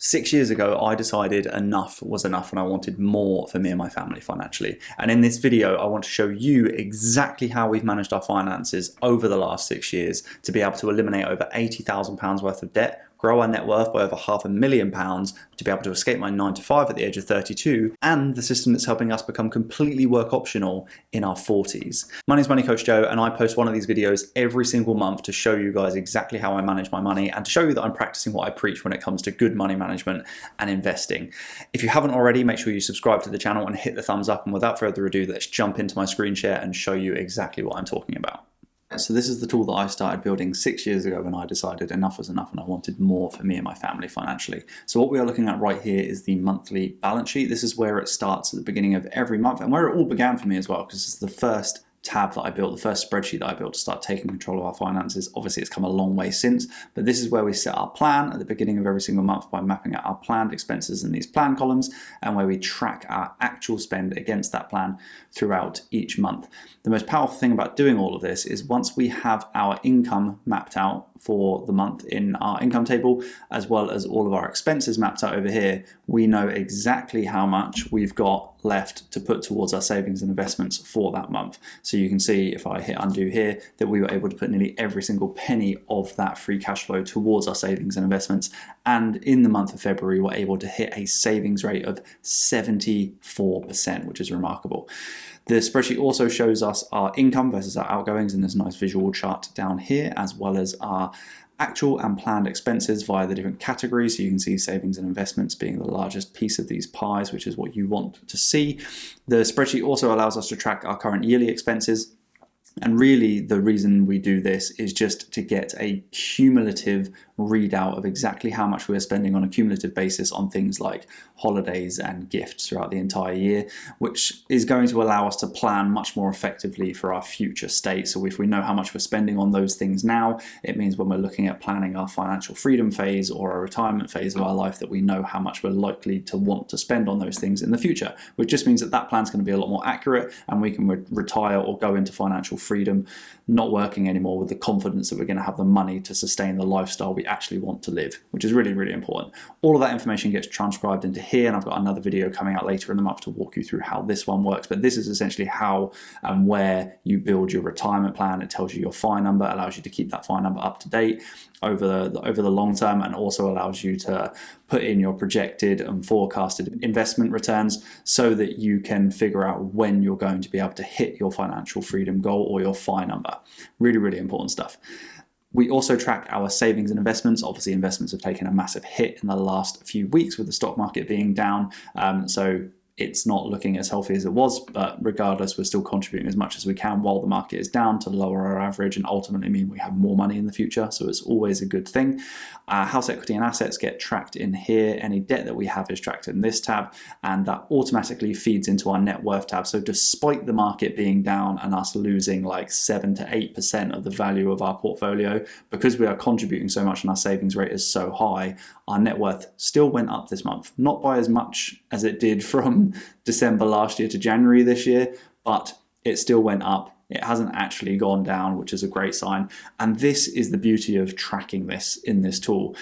6 years ago, I decided enough was enough and I wanted more for me and my family financially. And in this video, I want to show you exactly how we've managed our finances over the last 6 years to be able to eliminate over £80,000 worth of debt, grow our net worth by over £500,000, to be able to escape my 9 to 5 at the age of 32, and the system that's helping us become completely work optional in our 40s. My name's Money Coach Joe, and I post one of these videos every single month to show you guys exactly how I manage my money and to show you that I'm practicing what I preach when it comes to good money management and investing. If you haven't already, make sure you subscribe to the channel and hit the thumbs up. And without further ado, let's jump into my screen share and show you exactly what I'm talking about. So this is the tool that I started building 6 years ago when I decided enough was enough and I wanted more for me and my family financially. So what we are looking at right here is the monthly balance sheet. This is where it starts at the beginning of every month and where it all began for me as well, because this is the first tab that I built, the first spreadsheet that I built to start taking control of our finances. Obviously it's come a long way since, but this is where we set our plan at the beginning of every single month by mapping out our planned expenses in these plan columns, and where we track our actual spend against that plan throughout each month. The most powerful thing about doing all of this is once we have our income mapped out for the month in our income table, as well as all of our expenses mapped out over here, we know exactly how much we've got left to put towards our savings and investments for that month. So you can see if I hit undo here that we were able to put nearly every single penny of that free cash flow towards our savings and investments. And in the month of February, we're able to hit a savings rate of 74%, which is remarkable. The spreadsheet also shows us our income versus our outgoings in this nice visual chart down here, as well as our actual and planned expenses via the different categories. So you can see savings and investments being the largest piece of these pies, which is what you want to see. The spreadsheet also allows us to track our current yearly expenses. And really the reason we do this is just to get a cumulative readout of exactly how much we're spending on a cumulative basis on things like holidays and gifts throughout the entire year, which is going to allow us to plan much more effectively for our future state. So if we know how much we're spending on those things now, it means when we're looking at planning our financial freedom phase or a retirement phase of our life that we know how much we're likely to want to spend on those things in the future, which just means that that plan's going to be a lot more accurate and we can retire or go into financial freedom not working anymore with the confidence that we're going to have the money to sustain the lifestyle we actually want to live, which is really, really important. All of that information gets transcribed into here, and I've got another video coming out later in the month to walk you through how this one works. But this is essentially how and where you build your retirement plan. It tells you your FI number, allows you to keep that FI number up to date over the long term, and also allows you to put in your projected and forecasted investment returns so that you can figure out when you're going to be able to hit your financial freedom goal or your FI number. Really, really important stuff. We also track our savings and investments. Obviously, investments have taken a massive hit in the last few weeks with the stock market being down. So it's not looking as healthy as it was, but regardless, we're still contributing as much as we can while the market is down to lower our average and ultimately mean we have more money in the future. So it's always a good thing. House equity and assets get tracked in here. Any debt that we have is tracked in this tab, and that automatically feeds into our net worth tab. So despite the market being down and us losing like 7 to 8% of the value of our portfolio, because we are contributing so much and our savings rate is so high, our net worth still went up this month. Not by as much as it did from December last year to January this year, but it still went up. It hasn't actually gone down, which is a great sign. And this is the beauty of tracking this in this tool.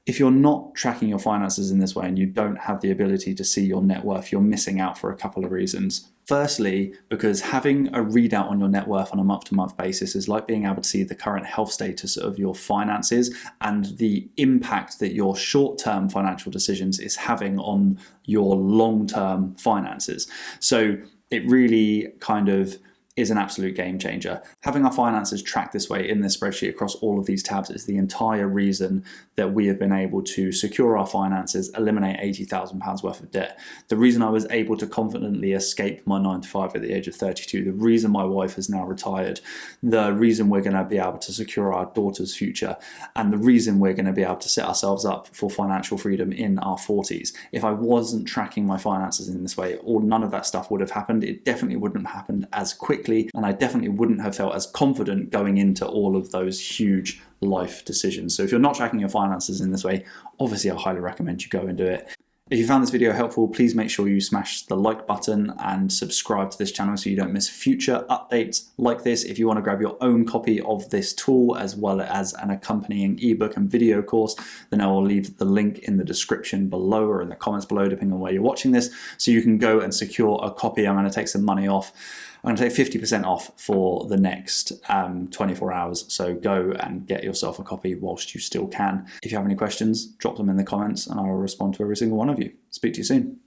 If you're not tracking your finances in this way and you don't have the ability to see your net worth, you're missing out for a couple of reasons. Firstly, because having a readout on your net worth on a month-to-month basis is like being able to see the current health status of your finances and the impact that your short-term financial decisions is having on your long-term finances. So it really kind of is an absolute game changer. Having our finances tracked this way in this spreadsheet across all of these tabs is the entire reason that we have been able to secure our finances, eliminate £80,000 worth of debt. The reason I was able to confidently escape my 9 to 5 at the age of 32, the reason my wife is now retired, the reason we're going to be able to secure our daughter's future, and the reason we're going to be able to set ourselves up for financial freedom in our 40s. If I wasn't tracking my finances in this way, none of that stuff would have happened. It definitely wouldn't have happened as quickly, and I definitely wouldn't have felt as confident going into all of those huge life decisions. So if you're not tracking your finances in this way, obviously I highly recommend you go and do it. If you found this video helpful, please make sure you smash the like button and subscribe to this channel so you don't miss future updates like this. If you want to grab your own copy of this tool as well as an accompanying ebook and video course, then I will leave the link in the description below or in the comments below, depending on where you're watching this, so you can go and secure a copy. I'm going to take some money off. I'm going to take 50% off for the next 24 hours. So go and get yourself a copy whilst you still can. If you have any questions, drop them in the comments and I will respond to every single one of you. Speak to you soon.